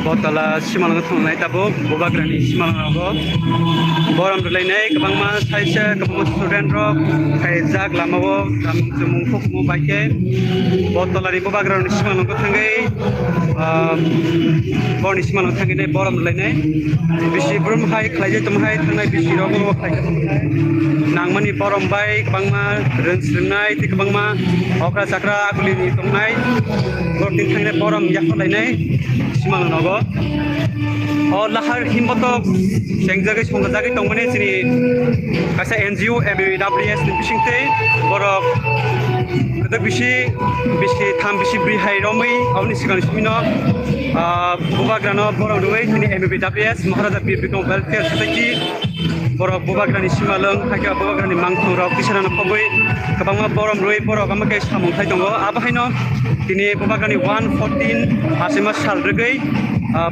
botala simalang thongnai tabo bobagrani simalang go boram dulainai kabangma saisa kabangma student rok kai jak lamao jumung phokmu baike botala ri bobagrani simalang go thangai borni simalang thangai boram dulainai bisi brum hai khlaije tumhai thangai bisi rogo khlaije tumhai nangmani boram bai kabangma rensringnai ti kabangma okra sakra akulini tongnai gortin thangai boram yakholainai simalang nogo lahar himbotok sengjagai songjagai tongmani sini kasa NGO MWS ni bisingte borok kedak bisi tham bisi bri hai romai awni sigan simino bobagrano borok duai sini MWS Maharaja Bir Bikram Welfare Society borok bobagrani simalong haika bobagrani mangthong rok kisana phoboi kabangma borom roi borok amake samung thai tongo abahaino tini bobagrani 114 asima sal regai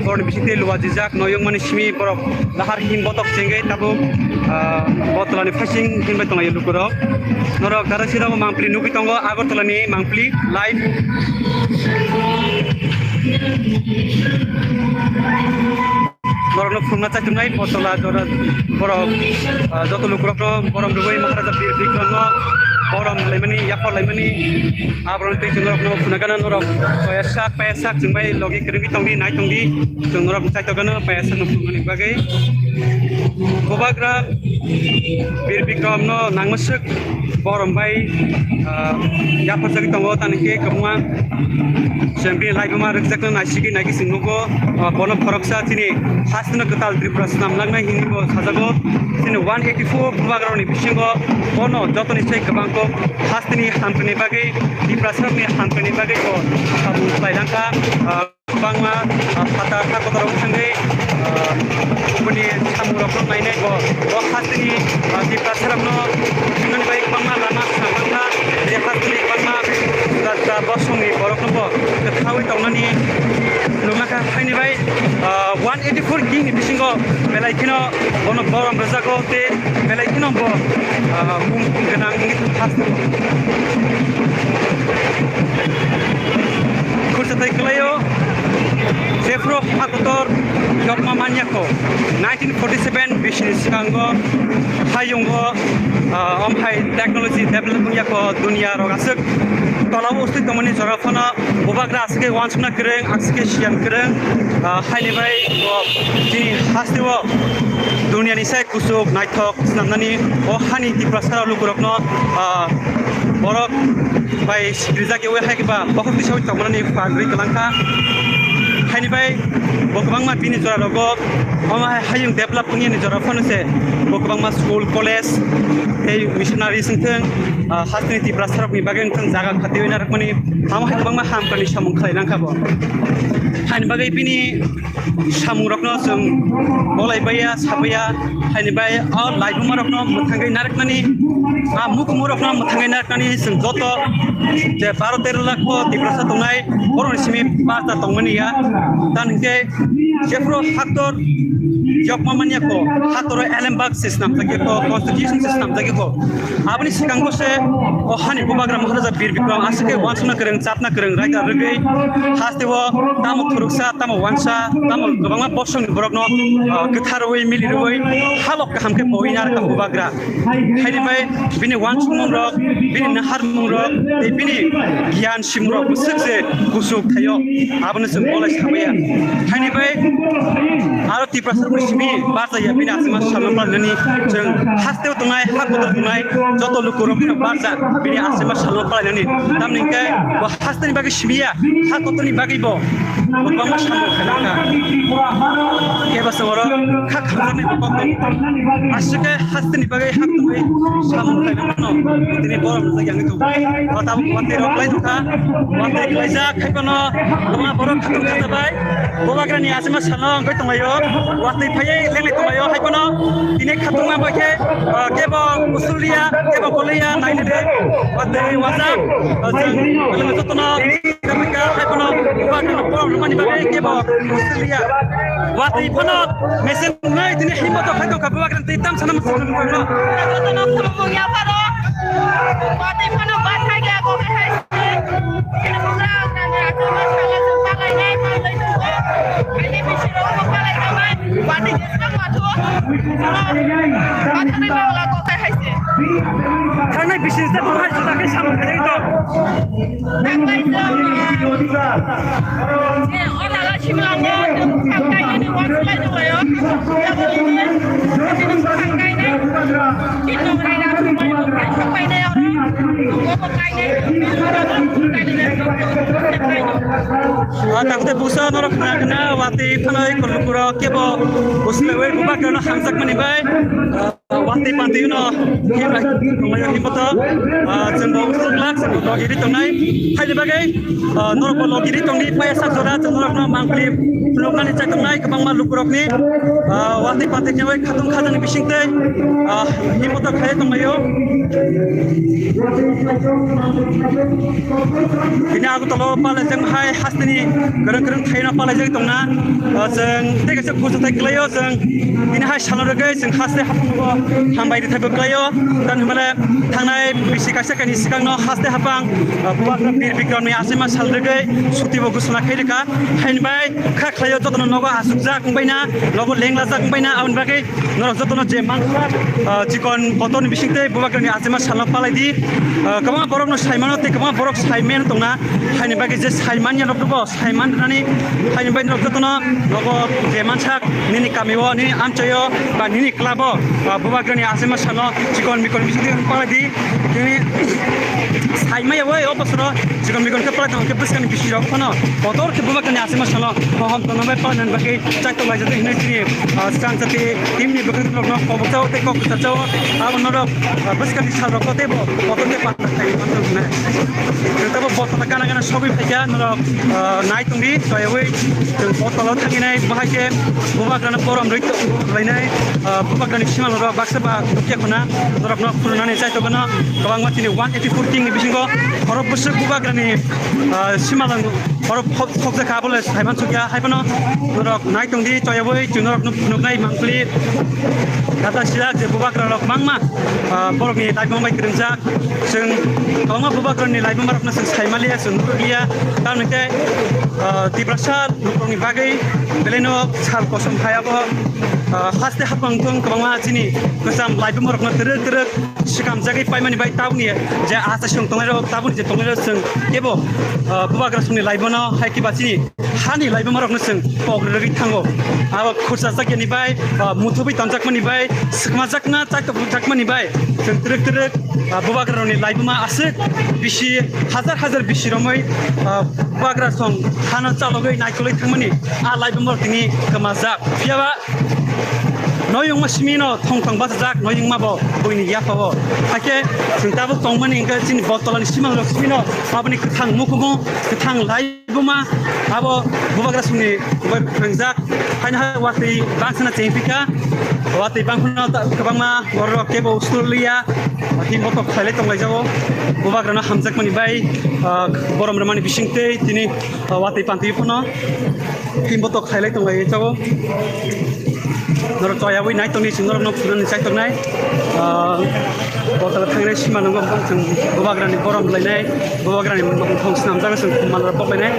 borni bisite luwajijak noyong mani simi borok lahar him botok jenggai tabu botolani phasing hinbai tongai lukurok norok dara sira mangpli nugi tongo agartolani mangpli live borok phumna chatumnai botola dora borok joto lukurok borom dubai Maharaja Bir Bikram borom laimani yakor laimani abron tei norok no funagana norok payasak jingbai logi keringi tongdi nai tongdi jong norok sai togana payasak no funani bagai bobagra Bir Bikram no nangmasuk borom bai yakor jagi tongo tanike kamwa sembi laibama rikjakna naisigi nagi singnugo bono phoroksa tini hasna katal tripura namlangnai hingibo sajago tini 184 bobagra ni bisingo bono jotoni sai kabang hastini hampani bagai di prasarni hampani bagai ko sabu sailangka bangma phata khakotorong sangai ubani samurok nainai ko hastini di prasarno nani bai bangma lama samangna de hastini bangma da bosongi borokno thawi tongnani lumaka phaini bai 184 king bisingo belaikino bono borom rajago te belaikino bo mungkin genang kursatai kelayo Zefro Hakotor Yokma Manyako 1947 Bishini Sikango Hayungo Omhai Technology Development Yako Dunia Rogasuk Tolawo Usti Tomani Jorafana Bobagra Aske Wansuna Kereng Aske Shian Kereng Hailibai Jini Hastiwo Dunia Nisai Kusuk Naitok Snamnani Hani Tiprasara Lukurokno Borok Bai Rizaki Wehakiba Bokok Dishawi Tomani Fagri Kalangka Hani bai bokbangma bini jora logo ama hayung develop puni ni jora phone se bokbangma school college ei missionary singtheng hastini ti prasarok ni bagen thang jaga khati wina rakmani ama bangma ham kani samung khainang khabo hani bagai bini samung rokno sum bolai baya sabaya hani bai all live marokno muthangai narakmani muk murokno muthangai narakmani sum joto je 12-13 lakh ko ti prasar tongnai boron simi pasta tongmani ya dan ke Jeffro Haktor Yokma Manyako Haktor Ellenberg system tagi ko constitution system tagi ko apni sikango se hani bobagra Maharaja Bir Bikram asike wansuna kereng chapna kereng raika regai hastewo tamo thuruksa tamo wansa tamo gobangma bosong borokno ketharoi miliroi halok hamke poinar ka bobagra haini bai bini wansung rok bini nahar rok bini gyan simro kusukse kusuk thayo abne sum bolai sabaya hani bai aro ti prasar simi barsa ya bini asma salman nani jeng hastew tungai hakotor tungai joto lukurok barsa bini asma salman nani tamningke bo hasteni bagi simia hakotoni bagi bo bangma samu khanaka ke basawara khakhamani bokon asike hasteni bagi hakotoni samu khanaka tini borom jagi tu tabu wate roklai duka wate klaisa khaikono lama borom khatok khata bai bobagrani asma salong goi tongayo wate phai lele tongayo haikono tini khatonga bake kebo usulia kebo kolia nainede wate wazak jeng lele totono kamika haikono bobagrani borom mani bagai kebo usulia wate pono mesen ngai tini himoto khaito ka bobagrani titam sanam sanam kono totono samung ya paro wate pono bathai ga ko hai ini program dan aku masalah sebagai nai pai थांनाय बिसिनिफ्राय बहाय जुदाखै सामलायनाय दं takutnya busa norok kena wati panai kolukura kebo uslewe bubak dono hamsak manibai wati panti no himai kemayo himota jengbo usulak jengbo giri tongnai hai lebagai norok lo giri tongni paya sakjora norok no mangkli pelukani cai tongnai kebangma lukurok ni wati panti nyawai khatung khajani bisingte himota khai tongmayo ini aku tolo pala jeng hai hastini gereng-gereng thaina pala jeng tongna jeng tega se khusu thai klayo jeng ini hai salorogai jeng haste hapungo hambai di thai klayo dan himale thangnai bisi kaisa kani sikangno haste hapang buak bir bikron ni asima salrogai suti bo gusuna khaireka hainbai kha klayo jotno nogo asukjak ngbaina nogo lenglajak ngbaina aun bagai norok jotno je mankhra jikon boton bisingte buak ni asima salna palai di kama borok no saimano te kama borok saimen tongna haini bagi je saiman ya rokbo saiman nani haini bai rok jotno nogo je mansak nini kamiwo nini amchayo ba nini klabo bubagrani asema sano jikon mikon bisingte palai di ini saimai woi opasro jikon mikon ke palai tong ke buskan bisiro kono botor ke bubagrani asema sano hom tono bai panan bagi chaito bai jate hine chini sang jate timni bukan rok no kobotao te kokutachao abo norok buskan salro kote bo botor ke patak thai mantu na tabo botor kana sobi phaja norok nai tungdi toyawai jeng botor thakinai bahake bubagrani porom rito lainai bubagrani simal norok baksa ba tukya khona norok no khurunani chaito gono kabang matini 184 king ni bisingo horop busuk bubagrani simalang horop khokja kabole saiman sukya haibano norok nai tungdi toyawai jeng norok nuknai mangkli kata sila je bubagrani rok mangma borok ni laibong bai krimjak jeng kabangma bubagrani laibong marok na sing saimalia jeng nuria tam nite tibrasa lukroni bagai beleno sal kosum hayabo haste hapang tung kabangma chini kosam laibong marok na terek sikam jagai paimani bai tauni je asa sung tongai tabuni je tongai sung kebo bubagrani laibong no haiki bachini hani laibong marok na sung pogrori thango abo khursa sakni bai muthubi tanjakmani bai sikmajakna jakmani bai jeng terek bubagrani laibong ma asik bisi hajar bisi romoi bubagra song hana chalogai naikolai thangmani a laibong marok tini kamajak fiaba noyong masmino thongthong basjak noyong mabo boini yapabo hake sintabo tongmani inga chin botolani simang rok simino aboni khang mukugo khang laiboma abo bubagra suni boy phangjak haina wati bangsana chempika wati bangkhuna kabangma gorok kebo ustulia hi moto khaile tonglai jago bubagra na hamjak mani bai borom ramani bisingte tini wati panti phono hi moto khaile tonglai jago norok toya wi nai tongni sinor no punan chai tongnai botol thangnai sima nangom jeng bubagrani borom lainai bubagrani thong snam jaga sung malra poklainai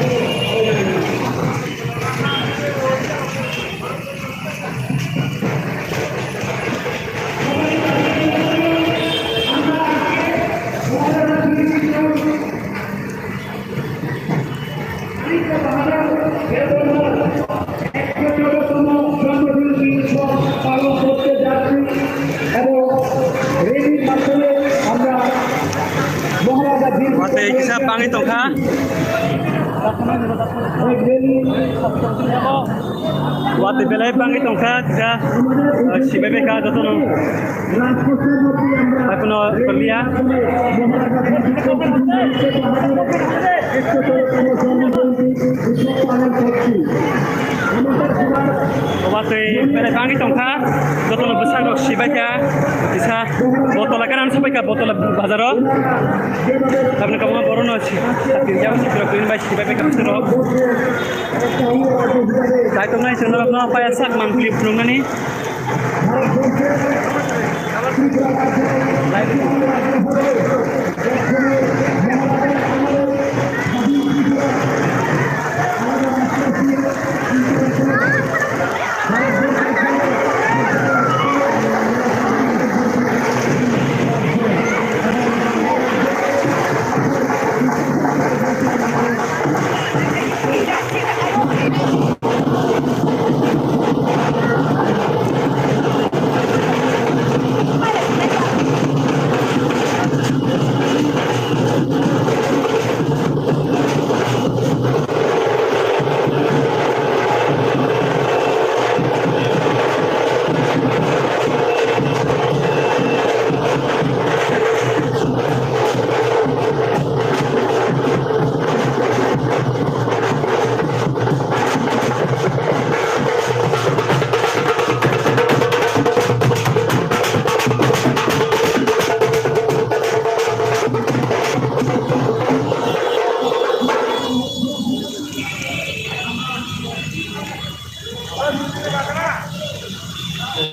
Kisah pangi tongka, wati belai pangi tongka, kisah si bebeka jotono, aku no kuliah. Wati belai pangi tongka, jotono besar no si bebeka, kisah botol kanan sampai ke botol bazaro. Tapi kamu baru nasi, tapi jauh sih kalau ini baik sih baik kamu serok. Saya tuh nasi serok no apa ya sak mangklip belum nih.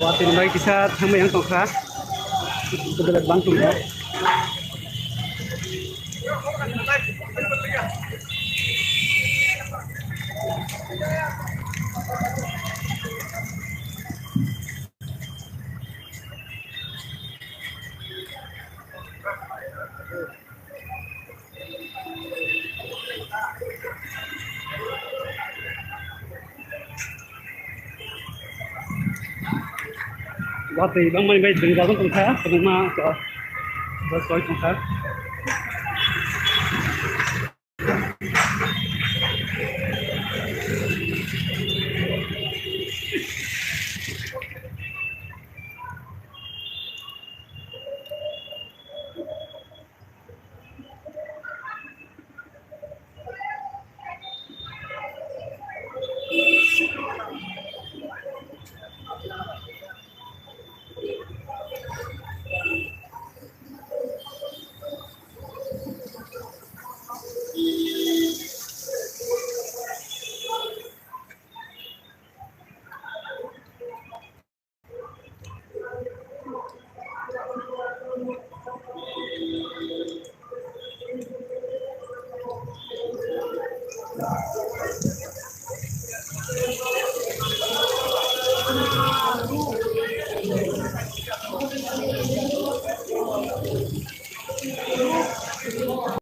Watin baik kisah sama yang tongkra kebelet bantu ya. Watin bang main baik dengan bangun tongkra rumah ke bos tongkra.